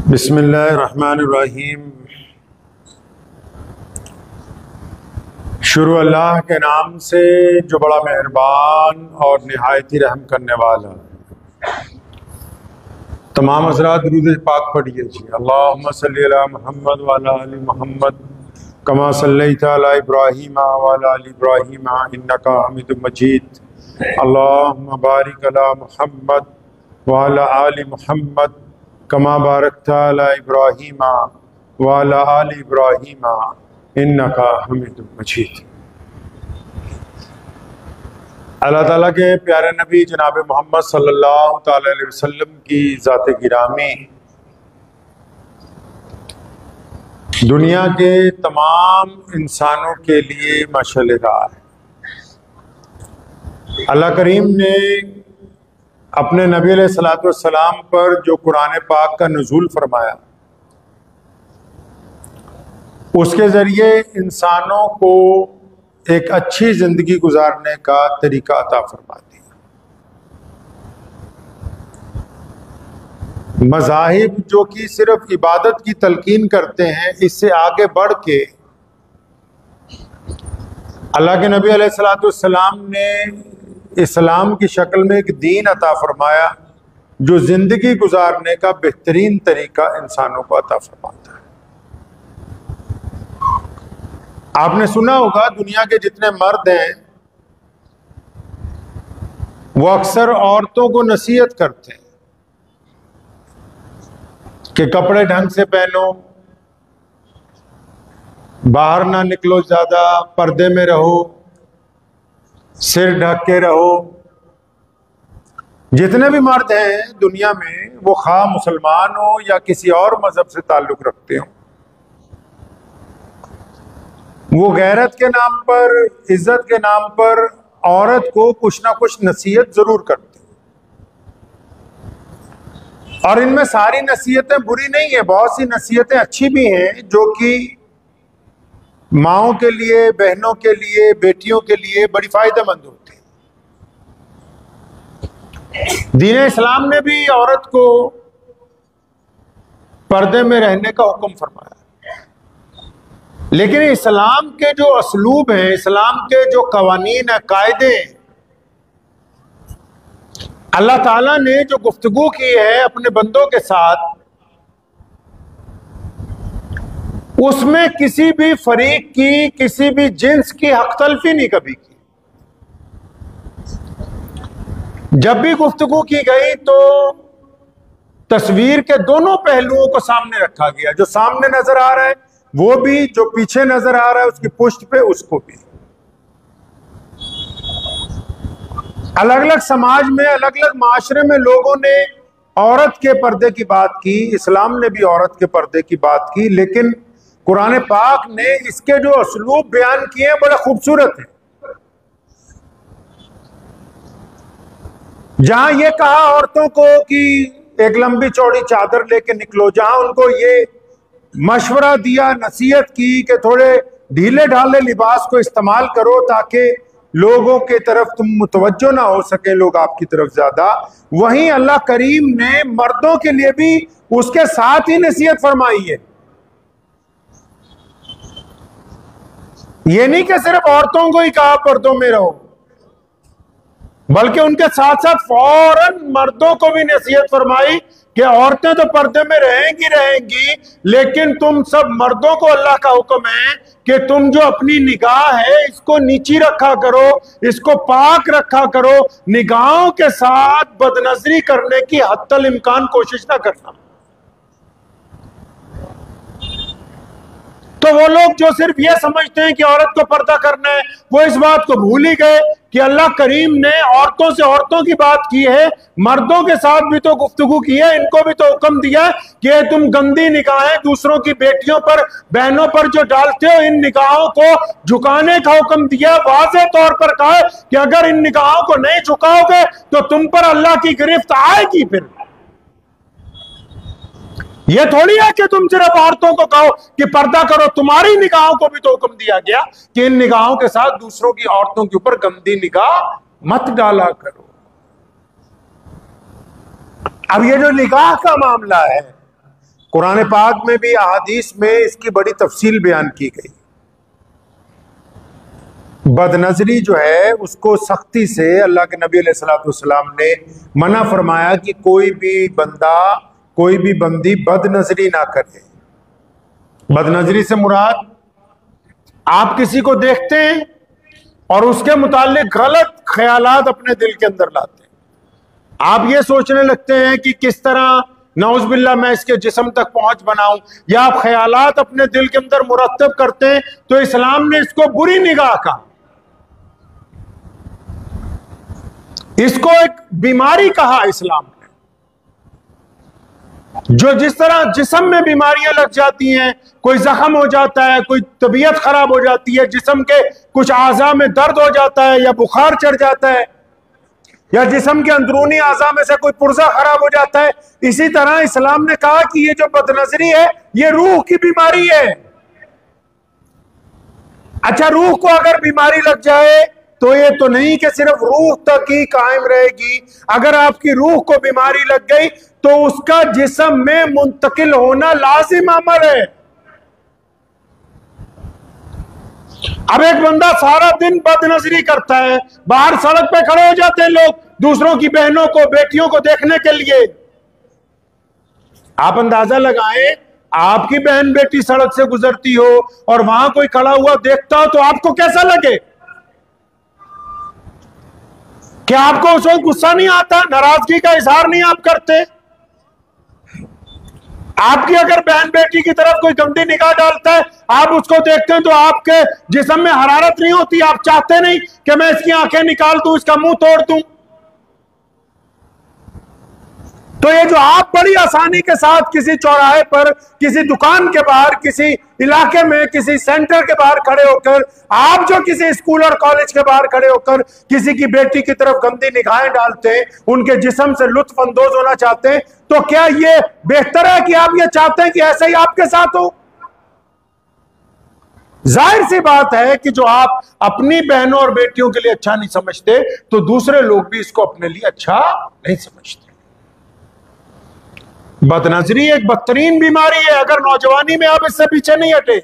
बिस्मिल्लाहिर्रहमानिर्रहीम। शुरू अल्लाह के नाम से जो बड़ा मेहरबान और निहायत ही रहम करने वाला। तमाम हज़रात दुरूद पाक पढ़िए जी। अल्लाहुम्मा सल्ली अला मुहम्मद व अला आलि मुहम्मद कमा सल्लैता अला इब्राहीम व अला आलि इब्राहीम इन्नका हमीदुम मजीद। अल्लाहुम्मा बारिक अला मुहम्मद व अला आलि मुहम्मद कमा बारकता अला इब्राहीम व अला आलि इब्राहीम इन्नका हमीदुम मजीद। अल्लाह ताला के प्यारे नबी जनाब मोहम्मद सल्लल्लाहु ताला अलैहि वसल्लम की ज़ात गिरामी दुनिया के तमाम इंसानों के लिए मशाल राह है। अल्लाह करीम ने अपने नबी अलैहिस्सलातु वस्सलाम पर जो कुरान पाक का नुज़ूल फरमाया, उसके ज़रिए इंसानों को एक अच्छी ज़िंदगी गुजारने का तरीका अता फरमा दिया। मज़ाहिब जो कि सिर्फ इबादत की तलकीन करते हैं, इससे आगे बढ़ के अल्लाह के नबी अलैहिस्सलातु वस्सलाम ने इस्लाम की शक्ल में एक दीन अता फरमाया जो ज़िंदगी गुजारने का बेहतरीन तरीका इंसानों को अता फरमाता है। आपने सुना होगा दुनिया के जितने मर्द हैं वो अक्सर औरतों को नसीहत करते हैं कि कपड़े ढंग से पहनो, बाहर ना निकलो, ज्यादा पर्दे में रहो, सिर ढक के रहो। जितने भी मर्द हैं दुनिया में, वो खा मुसलमान हो या किसी और मजहब से ताल्लुक रखते हो, वो गैरत के नाम पर, इज्जत के नाम पर औरत को कुछ ना कुछ नसीहत जरूर करते हैं। और इनमें सारी नसीहतें बुरी नहीं है, बहुत सी नसीहतें अच्छी भी हैं जो कि माओं के लिए, बहनों के लिए, बेटियों के लिए बड़ी फायदेमंद होती है। दीन इस्लाम ने भी औरत को पर्दे में रहने का हुक्म फरमाया, लेकिन इस्लाम के जो असलूब हैं, इस्लाम के जो कवानीन है, कायदे, अल्लाह ताला ने जो गुफ्तगू की है अपने बंदों के साथ, उसमें किसी भी फरीक की, किसी भी जिन्स की हक़तलफ़ी नहीं कभी की। जब भी गुफ्तगू की गई तो तस्वीर के दोनों पहलुओं को सामने रखा गया, जो सामने नजर आ रहा है वो भी, जो पीछे नजर आ रहा है उसकी पुष्ट पे उसको भी। अलग अलग समाज में, अलग अलग माशरे में लोगों ने औरत के पर्दे की बात की, इस्लाम ने भी औरत के पर्दे की बात की, लेकिन कुरान पाक ने इसके जो असलूब बयान किए हैं बड़े खूबसूरत हैं। जहां ये कहा औरतों को कि एक लंबी चौड़ी चादर लेके निकलो, जहां उनको ये मशवरा दिया, नसीहत की कि थोड़े ढीले ढाले लिबास को इस्तेमाल करो ताकि लोगों के तरफ तुम मुतवज्जो ना हो सके, लोग आपकी तरफ ज्यादा, वहीं अल्लाह करीम ने मर्दों के लिए भी उसके साथ ही नसीहत फरमाई है। ये नहीं कि सिर्फ औरतों को ही कहा पर्दों में रहो, बल्कि उनके साथ साथ फौरन मर्दों को भी नसीहत फरमाई कि औरतें तो पर्दे में रहेंगी रहेंगी, लेकिन तुम सब मर्दों को अल्लाह का हुक्म है कि तुम जो अपनी निगाह है इसको नीची रखा करो, इसको पाक रखा करो, निगाहों के साथ बदनजरी करने की हत्तल इम्कान कोशिश ना करना। तो वो लोग जो सिर्फ ये समझते हैं कि औरत को पर्दा करना है, वो इस बात को भूल ही गए कि अल्लाह करीम ने औरतों से औरतों की बात की है, मर्दों के साथ भी तो गुफ्तगू की है, इनको भी तो हुक्म दिया कि तुम गंदी निगाहें दूसरों की बेटियों पर, बहनों पर जो डालते हो, इन निगाहों को झुकाने का हुक्म दिया। वाज़े तौर पर कहा कि अगर इन निगाहों को नहीं झुकाओगे तो तुम पर अल्लाह की गिरफ्त आएगी। फिर यह थोड़ी है कि तुम सिर्फ औरतों को कहो कि पर्दा करो, तुम्हारी निगाहों को भी तो हुक्म दिया गया कि इन निगाहों के साथ दूसरों की, औरतों के ऊपर गंदी निगाह मत डाला करो। अब ये जो निगाह का मामला है, कुरान पाक में भी अहादीस में इसकी बड़ी तफसील बयान की गई। बदनजरी जो है उसको सख्ती से अल्लाह के नबी अलैहिस्सलाम ने मना फरमाया कि कोई भी बंदा, कोई भी बंदी बदनजरी ना करे। बदनजरी से मुराद, आप किसी को देखते हैं और उसके मुतालिक गलत ख्यालात अपने दिल के अंदर लाते हैं। आप ये सोचने लगते हैं कि किस तरह नौज़बिल्लाह मैं इसके जिस्म तक पहुंच बनाऊं, या आप ख्यालात अपने दिल के अंदर मुरत्तब करते हैं, तो इस्लाम ने इसको बुरी निगाह कहा, इसको एक बीमारी कहा इस्लाम ने। जो जिस तरह जिस्म में बीमारियां लग जाती हैं, कोई जख्म हो जाता है, कोई तबीयत खराब हो जाती है, जिस्म के कुछ आज़ा में दर्द हो जाता है, या बुखार चढ़ जाता है, या जिस्म के अंदरूनी आज़ा में से कोई पुर्जा खराब हो जाता है, इसी तरह इस्लाम ने कहा कि ये जो बदनजरी है ये रूह की बीमारी है। अच्छा, रूह को अगर बीमारी लग जाए तो ये तो नहीं कि सिर्फ रूह तक ही कायम रहेगी। अगर आपकी रूह को बीमारी लग गई तो उसका जिस्म में मुंतकिल होना लाजिम अमल है। अब एक बंदा सारा दिन बदनजरी करता है, बाहर सड़क पे खड़े हो जाते हैं लोग दूसरों की बहनों को, बेटियों को देखने के लिए। आप अंदाजा लगाएं, आपकी बहन बेटी सड़क से गुजरती हो और वहां कोई खड़ा हुआ देखता हो तो आपको कैसा लगे? क्या आपको उस वक्त गुस्सा नहीं आता, नाराजगी का इजहार नहीं आप करते? आपकी अगर बहन बेटी की तरफ कोई गंदी निगाह डालता है, आप उसको देखते हैं तो आपके जिस्म में हरारत नहीं होती? आप चाहते नहीं कि मैं इसकी आंखें निकाल दूं, इसका मुंह तोड़ दूं? तो ये जो आप बड़ी आसानी के साथ किसी चौराहे पर, किसी दुकान के बाहर, किसी इलाके में, किसी सेंटर के बाहर खड़े होकर, आप जो किसी स्कूल और कॉलेज के बाहर खड़े होकर किसी की बेटी की तरफ गंदी निगाहें डालते हैं, उनके जिस्म से लुत्फ अंदोज होना चाहते हैं, तो क्या ये बेहतर है कि आप ये चाहते हैं कि ऐसा ही आपके साथ हो? जाहिर सी बात है कि जो आप अपनी बहनों और बेटियों के लिए अच्छा नहीं समझते, तो दूसरे लोग भी इसको अपने लिए अच्छा नहीं समझते। बदनजरी एक बदतरीन बीमारी है। अगर नौजवानी में आप इससे पीछे नहीं हटे,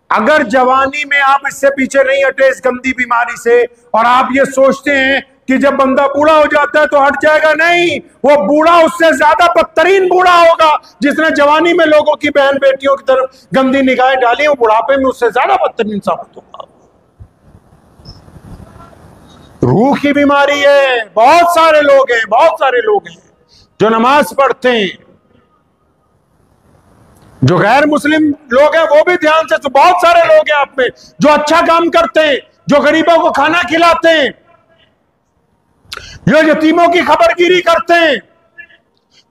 अगर जवानी में आप इससे पीछे नहीं हटे इस गंदी बीमारी से, और आप ये सोचते हैं कि जब बंदा बूढ़ा हो जाता है तो हट जाएगा, नहीं, वो बूढ़ा उससे ज्यादा बदतरीन बूढ़ा होगा। जिसने जवानी में लोगों की बहन बेटियों की तरफ गंदी निगाहें डाली, वो बुढ़ापे में उससे ज्यादा बदतरीन साबित होगा। रूह की बीमारी है। बहुत सारे लोग हैं, बहुत सारे लोग हैं जो नमाज पढ़ते हैं, जो गैर मुस्लिम लोग हैं वो भी ध्यान से, तो बहुत सारे लोग हैं आप में जो अच्छा काम करते हैं, जो गरीबों को खाना खिलाते हैं, जो यतीमों की खबरगिरी करते हैं,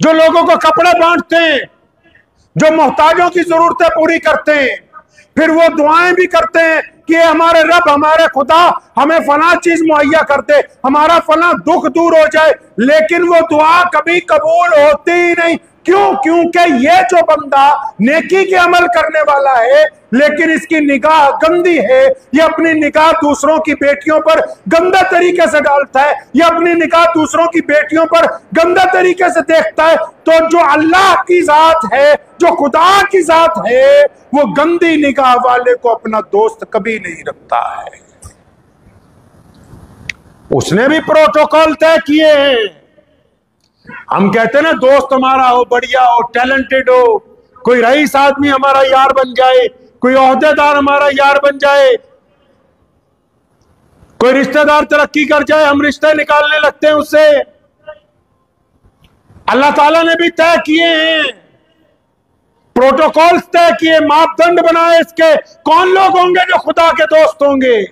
जो लोगों को कपड़े बांटते हैं, जो मोहताजों की जरूरतें पूरी करते हैं, फिर वो दुआएं भी करते हैं कि हमारे रब, हमारे खुदा हमें फला चीज मुहैया कर दे, हमारा फला दुख दूर हो जाए, लेकिन वो दुआ कभी कबूल होती ही नहीं। क्यों? क्योंकि ये जो बंदा नेकी के अमल करने वाला है लेकिन इसकी निगाह गंदी है, ये अपनी निगाह दूसरों की बेटियों पर गंदा तरीके से डालता है, ये अपनी निगाह दूसरों की बेटियों पर गंदा तरीके से देखता है, तो जो अल्लाह की जात है, जो खुदा की जात है, वो गंदी निगाह वाले को अपना दोस्त कभी नहीं रखता है। उसने भी प्रोटोकॉल तय किए हैं। हम कहते हैं ना, दोस्त हमारा हो, बढ़िया हो, टैलेंटेड हो, कोई रईस आदमी हमारा यार बन जाए, कोई ओहदेदार हमारा यार बन जाए, कोई रिश्तेदार तरक्की कर जाए, हम रिश्ते निकालने लगते हैं उससे। अल्लाह ताला ने भी तय किए हैं, प्रोटोकॉल्स तय किए, मापदंड बनाए इसके, कौन लोग होंगे जो खुदा के दोस्त होंगे।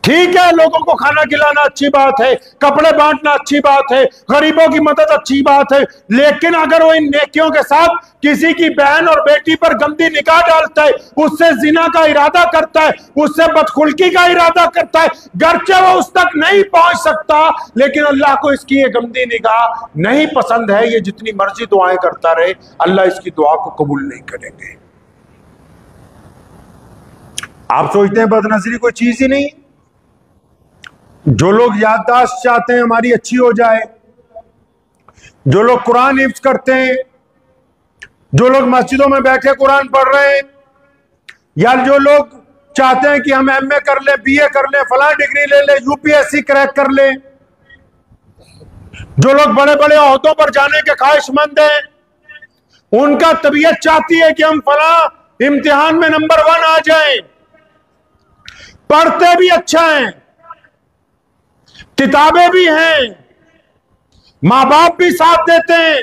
ठीक है, लोगों को खाना खिलाना अच्छी बात है, कपड़े बांटना अच्छी बात है, गरीबों की मदद अच्छी बात है, लेकिन अगर वो इन नेकियों के साथ किसी की बहन और बेटी पर गंदी निगाह डालता है, उससे जिना का इरादा करता है, उससे बदखुल्की का इरादा करता है, गर्चे वो उस तक नहीं पहुंच सकता, लेकिन अल्लाह को इसकी ये गंदी निगाह नहीं पसंद है, ये जितनी मर्जी दुआएं करता रहे, अल्लाह इसकी दुआ को कबूल नहीं करेंगे। आप सोचते हैं बदनजरी कोई चीज ही नहीं? जो लोग याददाश्त चाहते हैं हमारी अच्छी हो जाए, जो लोग कुरान हिफ्ज करते हैं, जो लोग मस्जिदों में बैठे कुरान पढ़ रहे हैं, या जो लोग चाहते हैं कि हम एमए कर ले, बीए कर ले, फलां डिग्री ले ले, यूपीएससी क्रैक कर ले, जो लोग बड़े बड़े ओहदों पर जाने के ख्वाहिशमंद हैं, उनका तबीयत चाहती है कि हम फलां इम्तिहान में नंबर 1 आ जाएं। पढ़ते भी अच्छा हैं, किताबें भी हैं, मां बाप भी साथ देते हैं,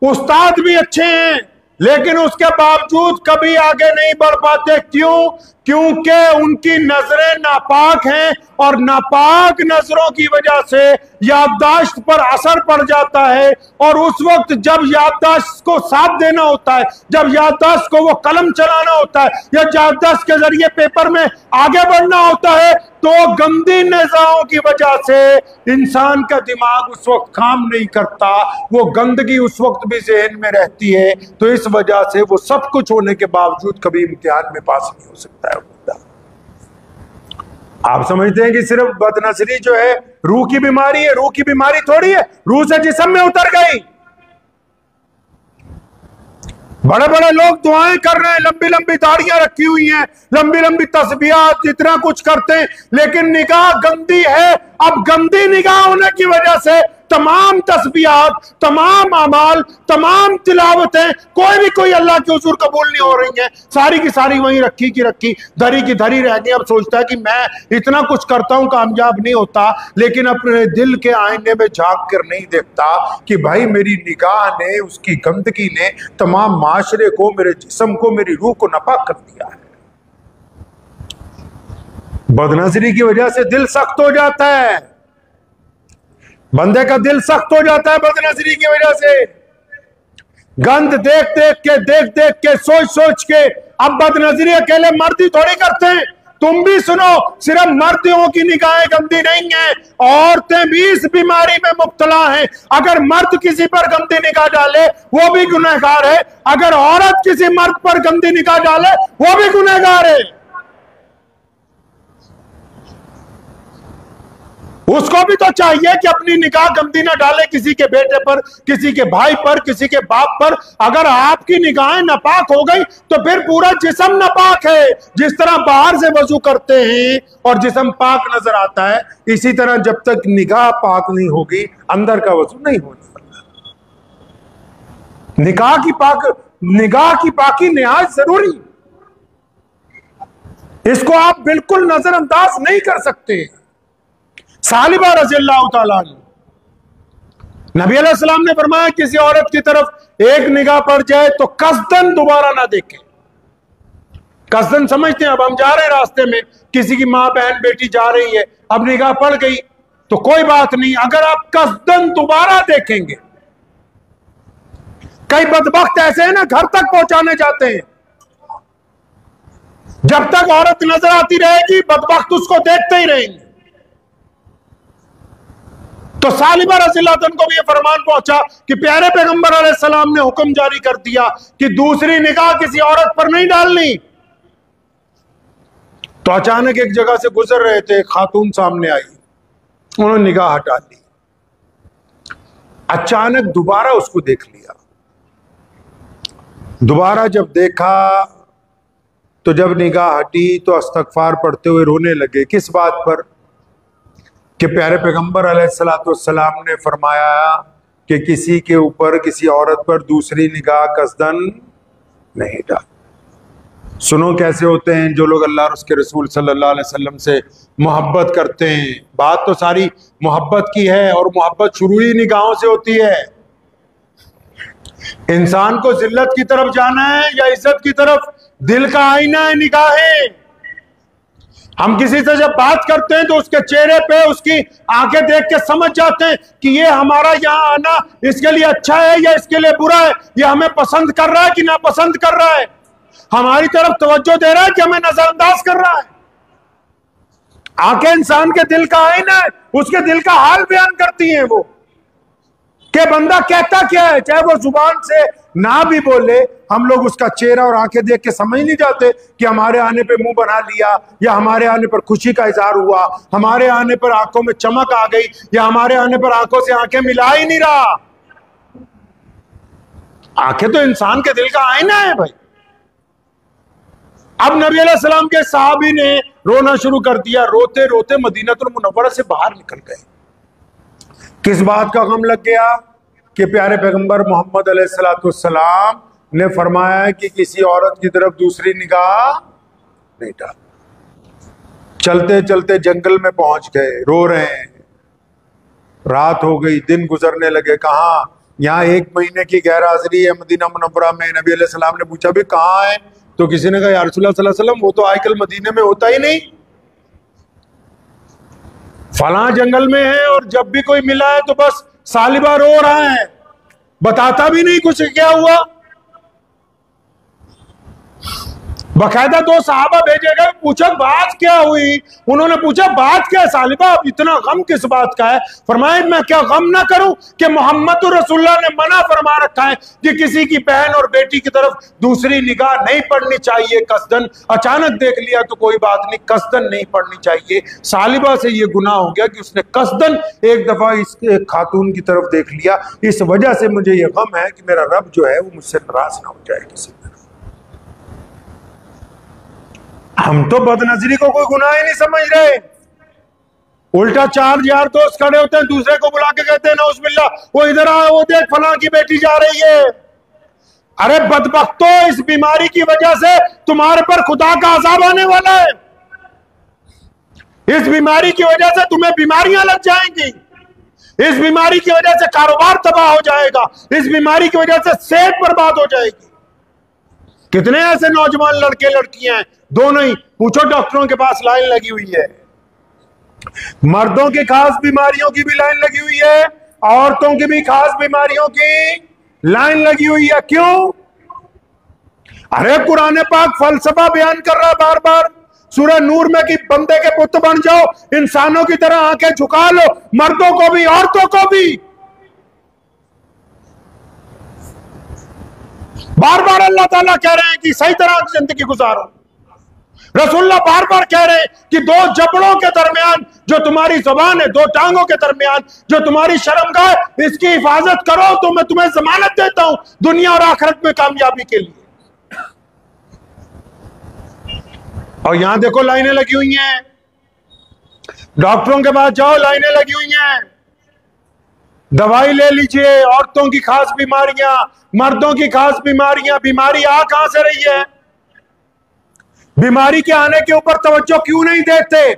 उस्ताद भी अच्छे हैं, लेकिन उसके बावजूद कभी आगे नहीं बढ़ पाते। क्यों? क्योंकि उनकी नजरें नापाक हैं और नापाक नजरों की वजह से याददाश्त पर असर पड़ जाता है। और उस वक्त जब याददाश्त को साथ देना होता है, जब याददाश्त को वो कलम चलाना होता है, या याददाश्त के जरिए पेपर में आगे बढ़ना होता है, तो गंदी निगाहों की वजह से इंसान का दिमाग उस वक्त काम नहीं करता, वो गंदगी उस वक्त भी ज़हन में रहती है। तो इस वजह से वो सब कुछ होने के बावजूद कभी इम्तिहान में पास नहीं हो सकता है। आप समझते हैं कि सिर्फ बदनजरी जो है रूह की बीमारी है? रूह की बीमारी थोड़ी है, रूह से जिस्म में उतर गई। बड़े बड़े लोग दुआएं कर रहे हैं, लंबी लंबी दाढ़ियां रखी हुई हैं, लंबी लंबी तस्बीहात, इतना कुछ करते हैं, लेकिन निगाह गंदी है। अब गंदी निगाह होने की वजह से तमाम तस्बीहात, तमाम अमाल, तमाम तिलावतें कोई अल्लाह के हुजूर कबूल नहीं हो रही हैं। सारी की सारी वहीं रखी की रखी, धरी की धरी रह गई। अब सोचता है कि मैं इतना कुछ करता हूं, कामयाब नहीं होता, लेकिन अपने दिल के आईने में झांक कर नहीं देखता कि भाई मेरी निगाह ने, उसकी गंदगी ने तमाम माशरे को, मेरे जिस्म को, मेरी रूह को नापाक कर दिया है। बदनजरी की वजह से दिल सख्त हो जाता है, बंदे का दिल सख्त हो जाता है बदनजरी की वजह से। गंद देख देख के, सोच सोच के। अब बदनजरी अकेले मर्द ही थोड़ी करते हैं, तुम भी सुनो, सिर्फ मर्दों की निगाहें गंदी नहीं है, औरतें भी इस बीमारी में मुब्तला हैं। अगर मर्द किसी पर गंदी निगाह डाले वो भी गुनहगार है, अगर औरत किसी मर्द पर गंदी निगाह डाले वो भी गुनहगार है। उसको भी तो चाहिए कि अपनी निगाह गंदी ना डाले किसी के बेटे पर, किसी के भाई पर, किसी के बाप पर। अगर आपकी निगाहें नापाक हो गई तो फिर पूरा जिस्म नापाक है। जिस तरह बाहर से वजू करते हैं और जिस्म पाक नजर आता है, इसी तरह जब तक निगाह पाक नहीं होगी अंदर का वजू नहीं होने वाला। निगाह की पाकी निहायत जरूरी, इसको आप बिल्कुल नजरअंदाज नहीं कर सकते। सालिबा रज़ियल्लाहु ताला नबी अलैहिस्सलाम ने फरमाया किसी औरत की तरफ एक निगाह पड़ जाए तो कसदन दोबारा ना देखें। कसदन समझते हैं? अब हम जा रहे हैं रास्ते में, किसी की मां बहन बेटी जा रही है, अब निगाह पड़ गई तो कोई बात नहीं। अगर आप कसदन दोबारा देखेंगे, कई बदबख्त ऐसे हैं ना, घर तक पहुंचाने जाते हैं, जब तक औरत नजर आती रहेगी बदबख्त उसको देखते ही रहेंगे। तो सालिबा रज़ियल्लाहु अन्हा को भी यह फरमान पहुंचा कि प्यारे पैगंबर अलैहिस्सलाम ने हुक्म जारी कर दिया कि दूसरी निगाह किसी औरत पर नहीं डालनी। तो अचानक एक जगह से गुजर रहे थे, खातून सामने आई, उन्होंने निगाह हटा ली, अचानक दोबारा उसको देख लिया। दोबारा जब देखा तो जब निगाह हटी तो इस्तग़फ़ार पढ़ते हुए रोने लगे। किस बात पर? कि प्यारे पैगंबर अलैहिस्सलाम ने फरमाया कि किसी के ऊपर, किसी औरत पर दूसरी निगाह कसदन नहीं डाल। सुनो कैसे होते हैं जो लोग अल्लाह और उसके रसूल सल्लल्लाहु अलैहि वसल्लम से मोहब्बत करते हैं। बात तो सारी मोहब्बत की है और मोहब्बत शुरू ही निगाहों से होती है। इंसान को जिल्लत की तरफ जाना है या इज्जत की तरफ? दिल का आईना है निगाहें। हम किसी से जब बात करते हैं तो उसके चेहरे पे, उसकी आंखें देख के समझ जाते हैं कि ये हमारा यहाँ आना इसके लिए अच्छा है या इसके लिए बुरा है, ये हमें पसंद कर रहा है कि नापसंद कर रहा है, हमारी तरफ तवज्जो दे रहा है कि हमें नजरअंदाज कर रहा है। आंखें इंसान के दिल का आईना है, उसके दिल का हाल बयान करती हैं वो, कि बंदा कहता क्या है। चाहे वो जुबान से ना भी बोले, हम लोग उसका चेहरा और आंखें देख के समझ नहीं जाते कि हमारे आने पे मुंह बना लिया, या हमारे आने पर खुशी का इजहार हुआ, हमारे आने पर आंखों में चमक आ गई, या हमारे आने पर आंखों से आंखें मिला ही नहीं रहा। आंखें तो इंसान के दिल का आईना है भाई। अब नबी अलैहिस्सलाम के सहाबी ने रोना शुरू कर दिया, रोते रोते मदीनतुल मुनव्वरा से बाहर निकल गए। किस बात का गम लग गया कि प्यारे पैगंबर मोहम्मद अलैहिस्सलाम ने फरमाया कि किसी औरत की तरफ दूसरी निगाह नहीं डाल। चलते चलते जंगल में पहुंच गए, रो रहे हैं। रात हो गई, दिन गुजरने लगे। कहाँ? यहाँ 1 महीने की गैर हाजिरी है मदीना मुनव्वरा में। नबी अलैहिस्सलाम ने पूछा भी कहाँ है, तो किसी ने कहा या रसूलुल्लाह सल्लल्लाहु अलैहि वसल्लम वो तो आजकल मदीने में होता ही नहीं, फलां जंगल में है, और जब भी कोई मिला है तो बस सालिबा रो रहा है, बताता भी नहीं कुछ क्या हुआ। बकायदा 2 सहाबा भेजे गए, पूछा बात क्या हुई। उन्होंने पूछा बात क्या है सालिबा, अब इतना गम किस बात का है। फरमाया मैं क्या गम ना करूं कि मोहम्मद रसूलुल्लाह ने मना फरमा रखा है कि किसी की बहन और बेटी की तरफ दूसरी निगाह नहीं पड़नी चाहिए कसदन। अचानक देख लिया तो कोई बात नहीं, कसदन नहीं पड़नी चाहिए। सालिबा से ये गुनाह हो गया कि उसने कसदन एक दफा इस खातून की तरफ देख लिया। इस वजह से मुझे ये गम है कि मेरा रब जो है वो मुझसे नाराज ना हो जाए किसी। हम तो बदनजरी को कोई गुनाह ही नहीं समझ रहे। उल्टा 4 यार दोस्त खड़े होते हैं, दूसरे को बुला के कहते हैं नौजुबिल्लाह वो इधर आ, वो देख फलां की बेटी जा रही है। अरे बदबख्तो, इस बीमारी की वजह से तुम्हारे पर खुदा का अज़ाब आने वाला है। इस बीमारी की वजह से तुम्हें बीमारियां लग जाएंगी। इस बीमारी की वजह से कारोबार तबाह हो जाएगा। इस बीमारी की वजह से सेहत बर्बाद हो जाएगी। कितने ऐसे नौजवान लड़के लड़कियां हैं, दोनों ही, पूछो डॉक्टरों के पास लाइन लगी हुई है। मर्दों की खास बीमारियों की भी लाइन लगी हुई है, औरतों की भी खास बीमारियों की लाइन लगी हुई है। क्यों? अरे कुरान पाक फलसफा बयान कर रहा है बार बार सूरह नूर में कि बंदे के पुत्र बन जाओ, इंसानों की तरह आंखें झुका लो, मर्दों को भी औरतों को भी। बार बार अल्लाह ताला कह रहे हैं कि सही तरह की जिंदगी गुजारो। रसूलुल्लाह बार बार कह रहे हैं कि 2 जबड़ों के दरमियान जो तुम्हारी जुबान है, 2 टांगों के दरमियान जो तुम्हारी शर्मगाह है, इसकी हिफाजत करो तो मैं तुम्हें जमानत देता हूं दुनिया और आखिरत में कामयाबी के लिए। और यहां देखो लाइनें लगी हुई हैं, डॉक्टरों के पास जाओ लाइनें लगी हुई हैं, दवाई ले लीजिए। औरतों की खास बीमारियां, मर्दों की खास बीमारियां। बीमारी आ कहां से रही है? बीमारी के आने के ऊपर तवज्जो क्यों नहीं देते?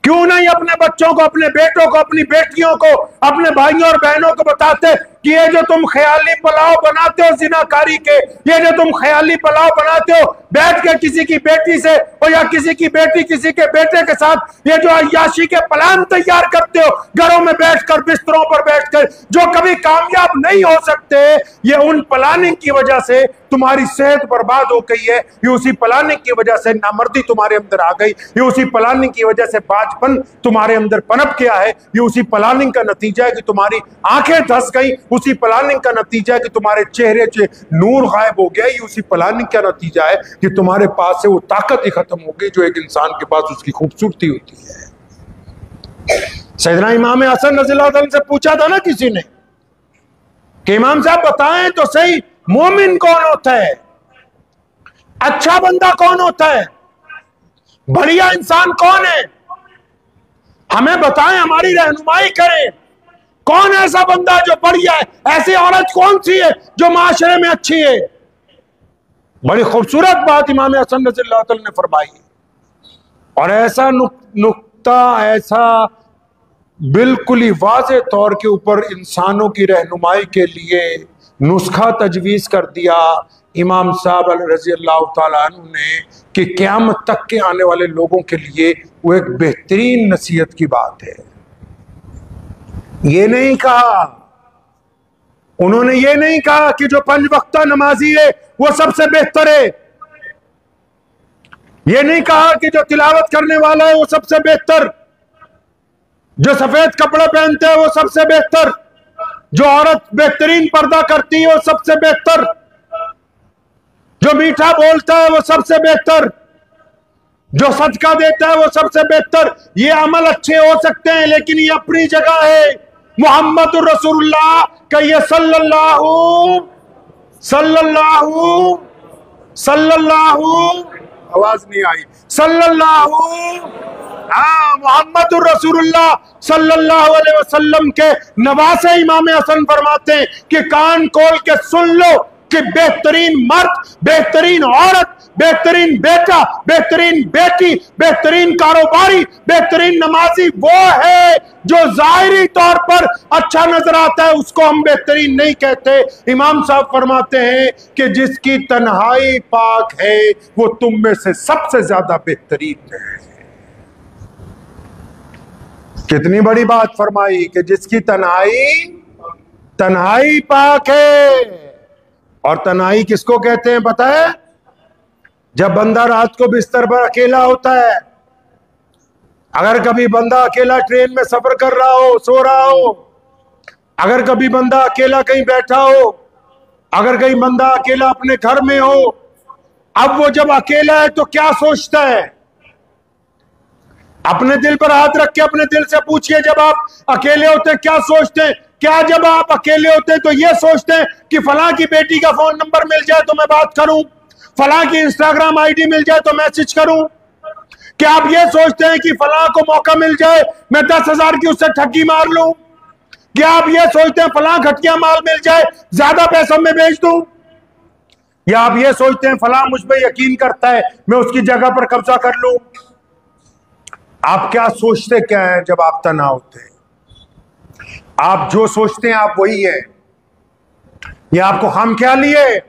क्यों नहीं अपने बच्चों को, अपने बेटों को, अपनी बेटियों को, अपने भाइयों और बहनों को बताते कि ये जो तुम ख्याली पुलाव बनाते हो जिनाकारी के, ये जो तुम ख्याली पुलाव बनाते हो बैठ के किसी की बेटी से और या किसी की बेटी किसी के बेटे के साथ, ये जो अय्याशी के प्लान तैयार करते हो घरों में बैठकर, बिस्तरों पर बैठकर, जो कभी कामयाब नहीं हो सकते, ये उन प्लानिंग की वजह से तुम्हारी सेहत बर्बाद हो गई है। ये उसी प्लानिंग की वजह से नामर्दी तुम्हारे अंदर आ गई। ये उसी प्लानिंग की वजह से बाजपन तुम्हारे अंदर पनप गया है। ये उसी प्लानिंग का नतीजा है कि तुम्हारी आंखें धंस गई। उसी प्लानिंग का नतीजा है कि तुम्हारे चेहरे से नूर गायब हो गया। ये उसी प्लानिंग का नतीजा है कि तुम्हारे पास से वो ताकत ही खत्म हो गई जो एक इंसान के पास उसकी खूबसूरती होती है। सैयदना इमाम हसन रज़ियल्लाहु अन्हु से पूछा था ना किसी ने कि इमाम साहब बताएं तो सही, मोमिन कौन होता है, अच्छा बंदा कौन होता है, बढ़िया इंसान कौन है, हमें बताएं, हमारी रहनुमाई करें। कौन ऐसा बंदा जो बढ़िया है, ऐसी औरत कौन सी है जो माशरे में अच्छी है। बड़ी खूबसूरत बात इमाम हसन रज़ियल्लाहु अन्हु ने फरमाई। और ऐसा नुक्ता, ऐसा बिल्कुल ही वाज़े तौर के ऊपर इंसानों की रहनुमाई के लिए नुस्खा तजवीज़ कर दिया इमाम साहब रज़ियल्लाहु ताला अन्हु ने कि क़यामत तक के आने वाले लोगों के लिए वो एक बेहतरीन नसीहत की बात है। ये नहीं कहा उन्होंने, ये नहीं कहा कि जो 5 वक्ता नमाजी है वो सबसे बेहतर है। ये नहीं कहा कि जो तिलावत करने वाला है वो सबसे बेहतर, जो सफेद कपड़े पहनते हैं वो सबसे बेहतर, जो औरत बेहतरीन पर्दा करती है वो सबसे बेहतर, जो मीठा बोलता है वो सबसे बेहतर, जो सदका देता है वो सबसे बेहतर। ये अमल अच्छे हो सकते हैं लेकिन ये अपनी जगह है। मुहम्मदुर रसूलुल्लाह कहिए सल्लल्लाहु सल्लल्लाहु सल्लल्लाहु, आवाज नहीं आई, सल्लल्लाहु, हाँ, मुहम्मदुर रसूलुल्लाह सल्लल्लाहु अलैहि वसल्लम के नवासे इमाम हसन फरमाते हैं कि कान खोल के सुन लो कि बेहतरीन मर्द, बेहतरीन औरत, बेहतरीन बेटा, बेहतरीन बेटी, बेहतरीन कारोबारी, बेहतरीन नमाजी वो है जो जाहिरी तौर पर अच्छा नजर आता है, उसको हम बेहतरीन नहीं कहते। इमाम साहब फरमाते हैं कि जिसकी तन्हाई पाक है वो तुम में से सबसे ज्यादा बेहतरीन है। कितनी बड़ी बात फरमाई कि जिसकी तन्हाई पाक है। और तन्हाई किसको कहते हैं पता है? जब बंदा रात को बिस्तर पर अकेला होता है। अगर कभी बंदा अकेला ट्रेन में सफर कर रहा हो, सो रहा हो, अगर कभी बंदा अकेला कहीं बैठा हो, अगर कहीं बंदा अकेला अपने घर में हो, अब वो जब अकेला है तो क्या सोचता है? अपने दिल पर हाथ रख के अपने दिल से पूछिए, जब आप अकेले होते हैं क्या सोचते हैं? क्या जब आप अकेले होते हैं तो ये सोचते हैं कि फलां की बेटी का फोन नंबर मिल जाए तो मैं बात करूं, फलां की इंस्टाग्राम आईडी मिल जाए तो मैसेज करूं? क्या आप ये सोचते हैं कि फलां को मौका मिल जाए मैं 10,000 की उससे ठगी मार लूं? क्या आप ये सोचते हैं फलां घटिया माल मिल जाए ज्यादा पैसा में बेच दूं? या आप ये सोचते हैं फलां मुझ पे यकीन करता है मैं उसकी जगह पर कब्जा कर लूं? आप क्या सोचते क्या है जब आप तनाव होते हैं? आप जो सोचते हैं आप वही है। ये आपको खामख्याली है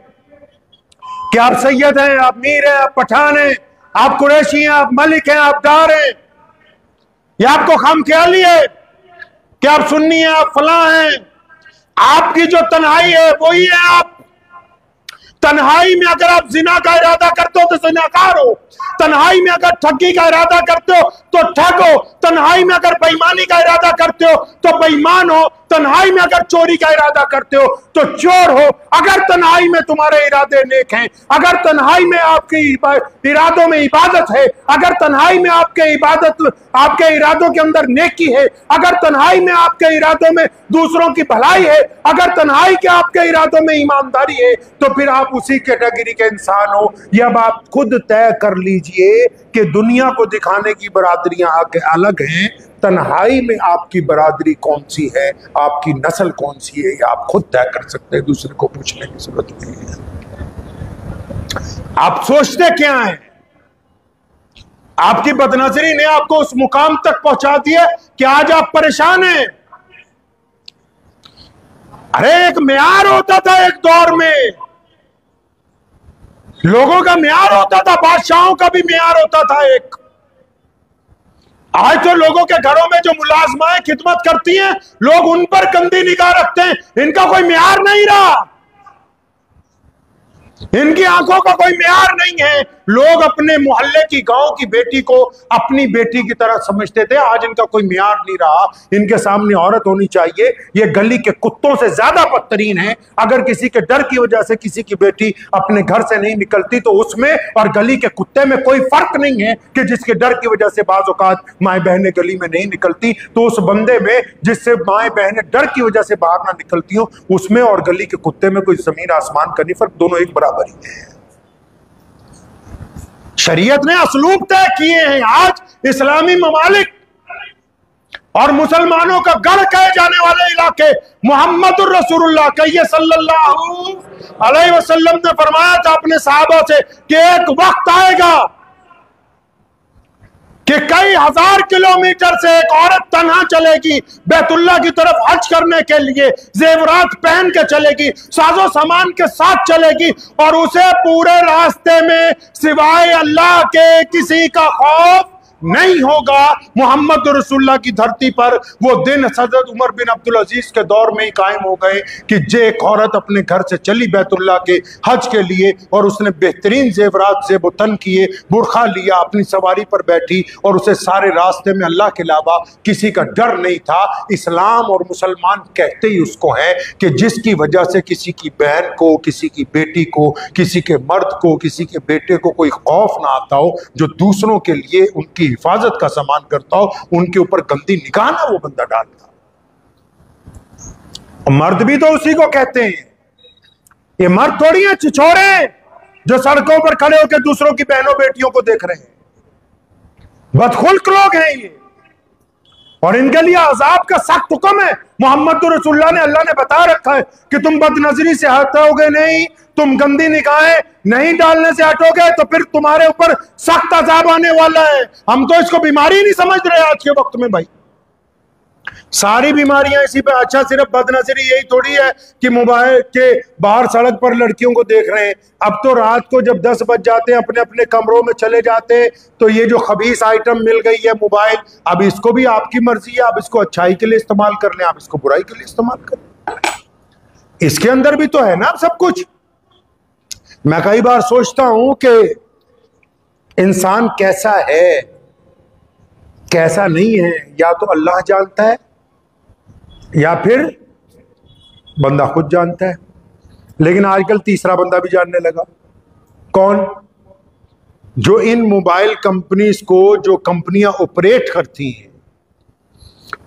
कि आप सैयद हैं, आप मीर हैं, आप पठान हैं, आप कुरैशी हैं, आप मलिक हैं, आप डार हैं। यह आपको खामख्याली है कि आप सुन्नी हैं, आप फलां हैं। आपकी जो तन्हाई है वही है आप। तन्हाई में अगर आप जिना का इरादा करते हो तो जिनाकार हो, तन्हाई में अगर ठगी का इरादा करते हो तो ठग हो, तन्हाई में अगर बेईमानी का इरादा करते हो तो बेईमान हो, तन्हाई में अगर चोरी का इरादा करते हो तो चोर हो। अगर तन्हाई में तुम्हारे इरादे नेक हैं, अगर तन्हाई में आपके इरादों में इबादत है, अगर तन्हाई में आपके इरादों के अंदर नेकी है, अगर तन्हाई में आपके इरादों में दूसरों की भलाई है, अगर तन्हाई के आपके इरादों में ईमानदारी है, तो फिर आप उसी कैटेगरी के इंसान हो। या अब आप खुद तय कर लीजिए कि दुनिया को दिखाने की बरादरियां आके अलग हैं, तन्हाई में आपकी बरादरी कौन सी है, आपकी नस्ल कौन सी है, या आप खुद तय कर सकते हैं, दूसरे को पूछने की जरूरत नहीं है। आप सोचते क्या हैं? आपकी बदनजरी ने आपको उस मुकाम तक पहुंचा दिया कि आज आप परेशान हैं। अरे एक मेयार होता था, एक दौर में लोगों का मेयार होता था, बादशाहों का भी मेयार होता था एक। आज तो लोगों के घरों में जो मुलाजमाएं खिदमत करती हैं, लोग उन पर गंदी निगाह रखते हैं। इनका कोई मेयार नहीं रहा, इनकी आंखों का कोई मेयार नहीं है। लोग अपने मोहल्ले की, गांव की बेटी को अपनी बेटी की तरह समझते थे, आज इनका कोई मेयार नहीं रहा। इनके सामने औरत होनी चाहिए, ये गली के कुत्तों से ज्यादा बदतरीन है। अगर किसी के डर की वजह से किसी की बेटी अपने घर से नहीं निकलती तो उसमें और गली के कुत्ते में कोई फर्क नहीं है कि जिसके डर की वजह से बाज़ औक़ात माए बहनें गली में नहीं निकलती, तो उस बंदे में जिससे माए बहनें डर की वजह से बाहर ना निकलती हो, उसमें और गली के कुत्ते में कोई जमीन आसमान का नहीं फर्क, दोनों एक बराबर ही है। शरीयत ने असलूब तय किए हैं। आज इस्लामी ममालिक और मुसलमानों का गढ़ कहे जाने वाले इलाके, मुहम्मदुर रसूलुल्लाह कहिए सल्लल्लाहु अलैहि वसल्लम ने फरमाया था अपने सहाबा से कि एक वक्त आएगा कि कई हजार किलोमीटर से एक औरत तन्हा चलेगी, बैतुल्लाह की तरफ हज करने के लिए, जेवरात पहन के चलेगी, साजो सामान के साथ चलेगी, और उसे पूरे रास्ते में सिवाय अल्लाह के किसी का खौफ नहीं होगा। मोहम्मद रसूलुल्लाह की धरती पर वो दिन हज़रत उमर बिन अब्दुल अजीज के दौर में ही कायम हो गए कि जे एक औरत अपने घर से चली बैतुल्लाह के हज के लिए, और उसने बेहतरीन जेवरात से बुतन किए, बुरखा लिया, अपनी सवारी पर बैठी, और उसे सारे रास्ते में अल्लाह के अलावा किसी का डर नहीं था। इस्लाम और मुसलमान कहते ही उसको है कि जिसकी वजह से किसी की बहन को, किसी की बेटी को, किसी के मर्द को, किसी के बेटे को कोई खौफ ना आता हो, जो दूसरों के लिए उनकी हिफाजत का सामान करता हो, उनके ऊपर गंदी निगाह ना वो बंदा डालता। मर्द भी तो उसी को कहते हैं। ये मर्द थोड़ी है छिछोरे जो सड़कों पर खड़े होकर दूसरों की बहनों बेटियों को देख रहे हैं। बदखुल्क लोग हैं ये, और इनके लिए अजाब का सख्त हुक्म है। मोहम्मद रसूलुल्लाह ने, अल्लाह ने बता रखा है कि तुम बदनजरी से हटोगे नहीं, तुम गंदी निगाहें नहीं डालने से हटोगे तो फिर तुम्हारे ऊपर सख्त अजाब आने वाला है। हम तो इसको बीमारी नहीं समझ रहे आज के वक्त में भाई, सारी बीमारियां इसी पे। अच्छा, सिर्फ बदनजरी यही थोड़ी है कि मोबाइल के बाहर सड़क पर लड़कियों को देख रहे हैं। अब तो रात को जब 10 बज जाते हैं अपने अपने कमरों में चले जाते हैं, तो ये जो खबीस आइटम मिल गई है मोबाइल, अब इसको भी आपकी मर्जी है, आप इसको अच्छाई के लिए इस्तेमाल कर लें, आप इसको बुराई के लिए इस्तेमाल कर लें। इसके अंदर भी तो है ना सब कुछ। मैं कई बार सोचता हूं कि इंसान कैसा है कैसा नहीं है, या तो अल्लाह जानता है या फिर बंदा खुद जानता है। लेकिन आजकल तीसरा बंदा भी जानने लगा। कौन? जो इन मोबाइल कंपनीज को, जो कंपनियां ऑपरेट करती हैं,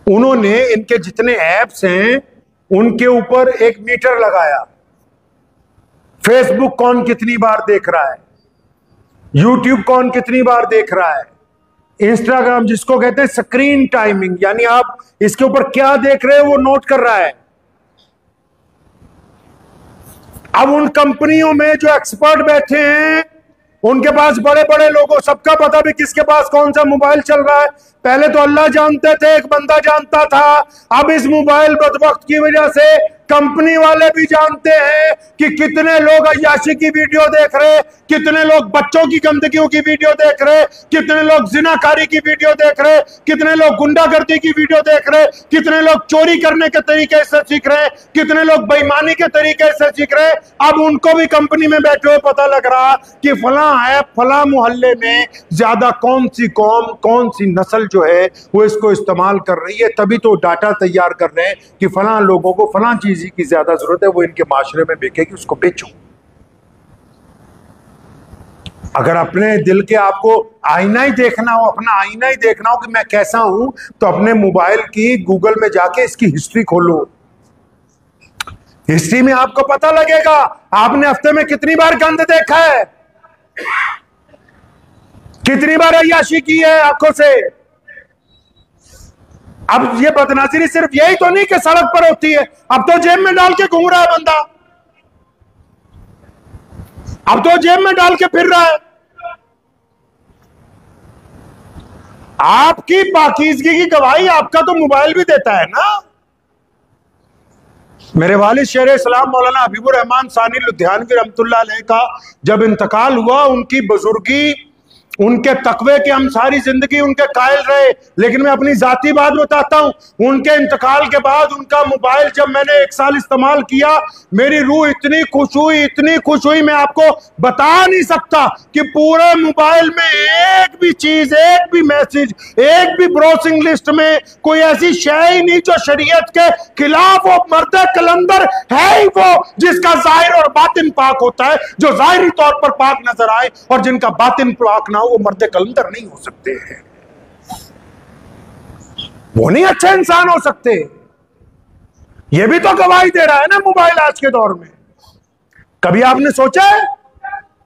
उन्होंने इनके जितने ऐप्स हैं उनके ऊपर एक मीटर लगाया। फेसबुक कौन कितनी बार देख रहा है, यूट्यूब कौन कितनी बार देख रहा है, इंस्टाग्राम जिसको कहते हैं स्क्रीन टाइमिंग, यानी आप इसके ऊपर क्या देख रहे हो वो नोट कर रहा है। अब उन कंपनियों में जो एक्सपर्ट बैठे हैं, उनके पास बड़े बड़े लोगों, सबका पता भी किसके पास कौन सा मोबाइल चल रहा है। पहले तो अल्लाह जानते थे, एक बंदा जानता था। अब इस मोबाइल बदबख्त की वजह से कंपनी वाले भी जानते हैं कि कितने लोग अय्याशी की वीडियो देख रहे, कितने लोग बच्चों की गंदगियों की वीडियो देख रहे, कितने लोग जिनाकारी की वीडियो देख रहे, कितने लोग गुंडागर्दी की वीडियो देख रहे, कितने लोग चोरी करने के तरीके से सीख रहे, कितने लोग बेईमानी के तरीके से सीख रहे। अब उनको भी कंपनी में बैठे हुए पता लग रहा कि फला है, फला मोहल्ले में ज्यादा कौन सी कौम, कौन सी नस्ल जो है वो इसको इस्तेमाल कर रही है। तभी तो डाटा तैयार कर रहे हैं कि फला लोगों को फला चीज की ज्यादा जरूरत है, वो इनके माशरे में बिकेगी, उसको बेचो। अगर अपने दिल के आपको आईना ही देखना हो, अपना आईना ही देखना हो कि मैं कैसा हूं, तो अपने मोबाइल की गूगल में जाके इसकी हिस्ट्री खोलो। हिस्ट्री में आपको पता लगेगा आपने हफ्ते में कितनी बार गंद देखा है, कितनी बार अय्याशी की है आंखों से। अब ये बदनजरी सिर्फ यही तो नहीं कि सड़क पर होती है, अब तो जेब में डाल के घूम रहा है बंदा, अब तो जेब में डाल के फिर रहा है। आपकी पाकीज़गी की गवाही आपका तो मोबाइल भी देता है ना। मेरे वालिद शेर इस्लाम मौलाना हबीबुर रहमान सानी लुधियानवी रहमतुल्लाह अलैह का जब इंतकाल हुआ, उनकी बुजुर्गी, उनके तकवे के हम सारी जिंदगी उनके कायल रहे। लेकिन मैं अपनी जाती बात बताता हूं, उनके इंतकाल के बाद उनका मोबाइल जब मैंने 1 साल इस्तेमाल किया, मेरी रूह इतनी खुश हुई, इतनी खुश हुई, मैं आपको बता नहीं सकता कि पूरे मोबाइल में एक भी चीज, एक भी मैसेज, एक भी ब्राउजिंग लिस्ट में कोई ऐसी शय ही नहीं जो शरीयत के खिलाफ हो। मर्द कलंदर है ही वो जिसका जाहिर और बातिन पाक होता है, जो जाहिरी तौर पर पाक नजर आए, और जिनका बातिन पाक ना, वो मर्द कलंदर नहीं हो सकते हैं, वो नहीं अच्छे इंसान हो सकते। ये भी तो गवाही दे रहा है ना मोबाइल आज के दौर में। कभी आपने सोचा है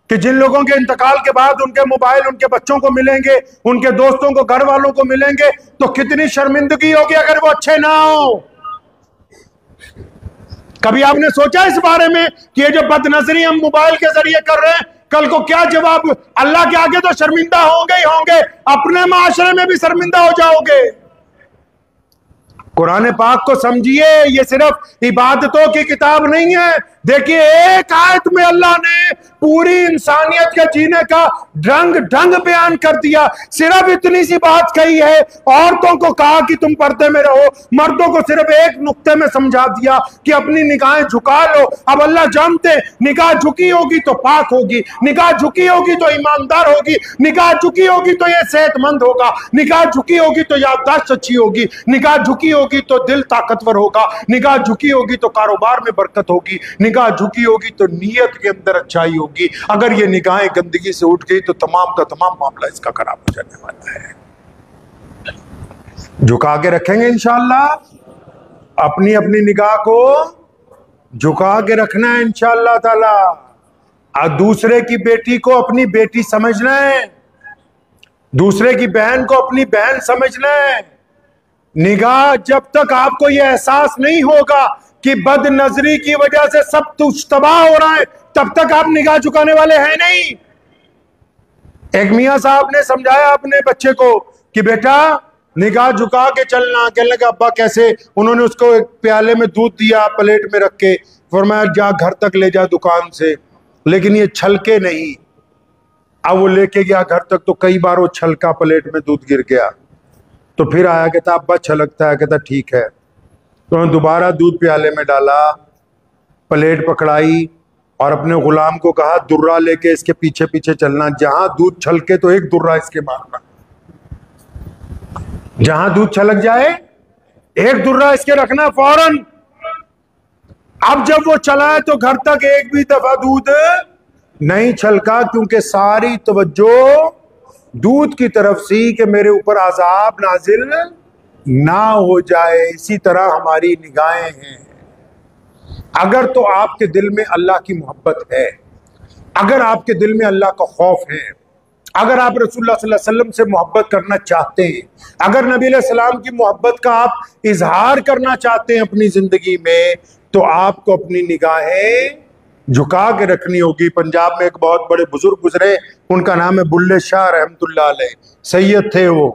कि जिन लोगों के इंतकाल के बाद उनके मोबाइल उनके बच्चों को मिलेंगे, उनके दोस्तों को, घर वालों को मिलेंगे, तो कितनी शर्मिंदगी होगी अगर वो अच्छे ना हो। कभी आपने सोचा इस बारे में कि ये जो बदनजरी हम मोबाइल के जरिए कर रहे हैं, कल को क्या जवाब? अल्लाह के आगे तो शर्मिंदा होंगे ही होंगे, अपने माशरे में भी शर्मिंदा हो जाओगे। कुरान पाक को समझिए, ये सिर्फ इबादतों की किताब नहीं है। देखिए, एक आयत में अल्लाह ने पूरी इंसानियत के जीने का ढंग बयान कर दिया। सिर्फ इतनी सी बात कही है, औरतों को कहा कि तुम पर्दे में रहो, मर्दों को सिर्फ एक नुक्ते में समझा दिया कि अपनी निगाहें झुका लो। अब अल्लाह जानते, निगाह झुकी होगी तो पाक होगी, निगाह झुकी होगी तो ईमानदार होगी, निगाह झुकी होगी तो ये सेहतमंद होगा, निगाह झुकी होगी तो याददाश्त अच्छी होगी, निगाह झुकी होगी तो दिल ताकतवर होगा, निगाह झुकी होगी तो कारोबार में बरकत होगी, निगाह झुकी होगी तो नीयत के अंदर अच्छाई होगी। अगर ये निगाहें गंदगी से उठ गई तो तमाम का तमाम मामला इसका खराब हो जाने वाला है। झुका के रखेंगे इंशाअल्लाह। अपनी अपनी निगाह को झुका के रखना है इंशाअल्लाह ताला। और दूसरे की बेटी को अपनी बेटी समझना है, दूसरे की बहन को अपनी बहन समझना है। निगाह जब तक आपको यह एहसास नहीं होगा कि बद नजरी की वजह से सब कुछ तबाह हो रहा है, तब तक आप निगाह झुकाने वाले हैं नहीं। एक मियां साहब ने समझाया अपने बच्चे को कि बेटा निगाह झुका के चलना। कहने लगा अब्बा कैसे? उन्होंने उसको एक प्याले में दूध दिया प्लेट में रख के, फरमाया जा घर तक ले जा दुकान से, लेकिन ये छलके नहीं। अब वो लेके गया घर तक तो कई बार वो छलका प्लेट में दूध गिर गया। तो फिर आया, कहता अब्बा छलकता है। कहता ठीक है। तो उन्होंने दोबारा दूध प्याले में डाला, प्लेट पकड़ाई और अपने गुलाम को कहा दुर्रा लेके इसके पीछे पीछे चलना, जहां दूध छलके तो एक दुर्रा इसके मारना, जहां दूध छलक जाए एक दुर्रा इसके रखना फौरन। अब जब वो चला है तो घर तक एक भी दफा दूध नहीं छलका, क्योंकि सारी तवज्जो दूध की तरफ सी कि मेरे ऊपर अजाब नाजिल ना हो जाए। इसी तरह हमारी निगाहें हैं। अगर तो आपके दिल में अल्लाह की मोहब्बत है, अगर आपके दिल में अल्लाह का खौफ है, अगर आप रसूलुल्लाह सल्लल्लाहु अलैहि वसल्लम से मोहब्बत करना चाहते हैं, अगर नबी अलैहि सलाम की मोहब्बत का आप इजहार करना चाहते हैं अपनी जिंदगी में, तो आपको अपनी निगाहें झुका के रखनी होगी। पंजाब में एक बहुत बड़े बुजुर्ग गुजरे, उनका नाम है बुल्ले शाह रहमतुल्लाह अलैह। सैयद थे वो,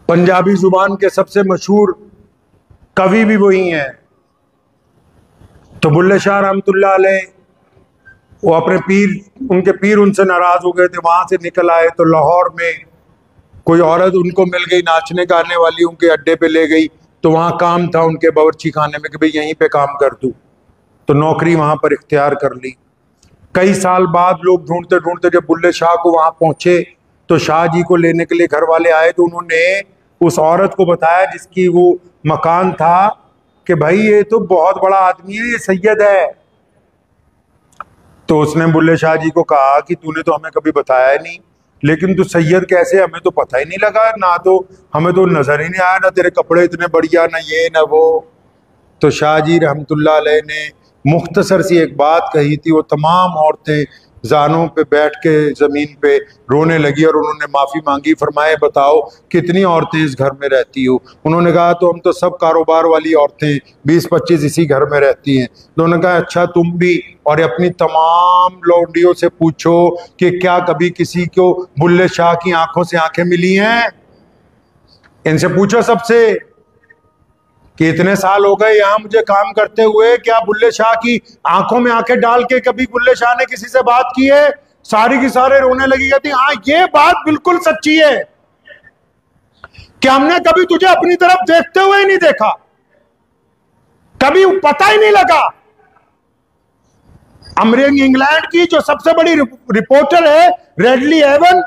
पंजाबी जुबान के सबसे मशहूर कवि भी वही हैं। तो बुल्ले शाह रहमतुल्लाह अलैह वो अपने पीर, उनके पीर उनसे नाराज हो गए थे, वहां से निकल आए तो लाहौर में कोई औरत उनको मिल गई नाचने गाने वाली, उनके अड्डे पे ले गई। तो वहां काम था उनके बावर्ची खाने में कि भाई यहीं पे काम कर दूं, तो नौकरी वहां पर इख्तियार कर ली। कई साल बाद लोग ढूंढते ढूंढते जब बुल्ले शाह को वहां पहुंचे तो शाह जी को लेने के लिए घर वाले आए, तो उन्होंने उस औरत को बताया जिसकी वो मकान था कि भाई ये तो बहुत बड़ा आदमी है, ये सैयद है। तो उसने बुल्ले शाह जी को कहा कि तूने तो हमें कभी बताया नहीं, लेकिन तू सैयद कैसे? हमें तो पता ही नहीं लगा, ना तो हमें तो नजर ही नहीं आया, ना तेरे कपड़े इतने बढ़िया, ना ये ना वो। तो शाह जी रहमतुल्लाह अलैह ने मुख्तसर सी एक बात कही थी। वो तमाम औरतें जानों पे बैठ के जमीन पे रोने लगी और उन्होंने माफी मांगी। फरमाए बताओ कितनी औरतें इस घर में रहती हो? उन्होंने कहा तो हम तो सब कारोबार वाली औरतें 20-25 इसी घर में रहती हैं। तो उन्होंने कहा अच्छा तुम भी, और अपनी तमाम लौंडियों से पूछो कि क्या कभी किसी को बुल्ले शाह की आंखों से आंखें मिली हैं? इनसे पूछो सबसे कि इतने साल हो गए यहां मुझे काम करते हुए, क्या बुल्ले शाह की आंखों में आंखें डाल के कभी बुल्ले शाह ने किसी से बात की है? सारी की सारे रोने लगी, कहती हाँ ये बात बिल्कुल सच्ची है कि हमने कभी तुझे अपनी तरफ देखते हुए ही नहीं देखा, कभी पता ही नहीं लगा। अमरीन इंग्लैंड की जो सबसे बड़ी रिपोर्टर है रेडली एवन,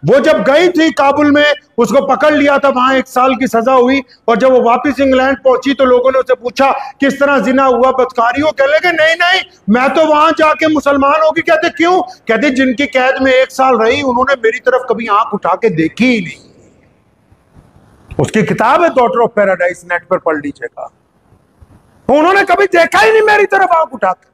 वो जब गई थी काबुल में, उसको पकड़ लिया था, वहां 1 साल की सजा हुई। और जब वो वापस इंग्लैंड पहुंची तो लोगों ने उससे पूछा किस तरह जिना हुआ, बदकारी हो? कहने लगे नहीं नहीं मैं तो वहां जाके मुसलमान होगी। कहते क्यों? कहते जिनकी कैद में 1 साल रही उन्होंने मेरी तरफ कभी आंख उठा के देखी ही नहीं। उसकी किताब है डॉटर ऑफ पैराडाइज, नेट पर पढ़ लीजिएगा। तो उन्होंने कभी देखा ही नहीं मेरी तरफ आंख उठा के।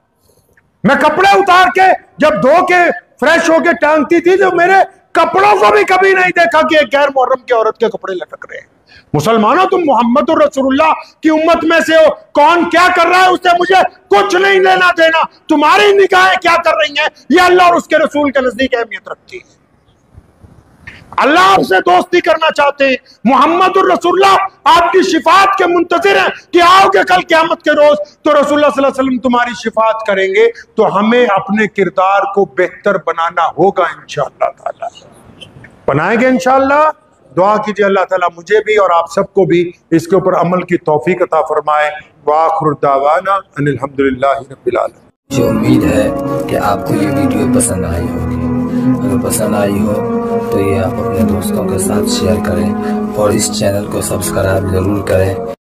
मैं कपड़े उतार के जब धो के फ्रेश होके टांगती थी तो मेरे कपड़ों को भी कभी नहीं देखा कि एक गैर मुहर्रम की औरत के कपड़े लटक रहे हैं। मुसलमानों तुम मोहम्मद और रसूलुल्लाह की उम्मत में से हो, कौन क्या कर रहा है उससे मुझे कुछ नहीं लेना देना। तुम्हारी निगाहें क्या कर रही हैं ये अल्लाह और उसके रसूल के नजदीक अहमियत रखती है। अल्लाह आपसे दोस्ती करना चाहते हैं, मोहम्मद और रसूलुल्लाह आपकी शिफात के मुंतजिर हैं कि आओगे कल क़यामत के रोज तो रसूलुल्लाह सल्लल्लाहु अलैहि वसल्लम तुम्हारी शिफात करेंगे। तो हमें अपने किरदार को बेहतर बनाना होगा इंशाअल्लाह ताला, बनाएंगे इंशाअल्लाह। दुआ कीजिए अल्लाह ताला मुझे भी और आप सबको भी इसके ऊपर अमल की तौफीक अता फरमाए। वाखिर दावाना अनिल हम्दुलिल्लाहि रब्बिल आलमीन। मुझे उम्मीद है कि आपको ये वीडियो पसंद आई होगी। अगर पसंद आई हो तो ये आप अपने दोस्तों के साथ शेयर करें और इस चैनल को सब्सक्राइब जरूर करें।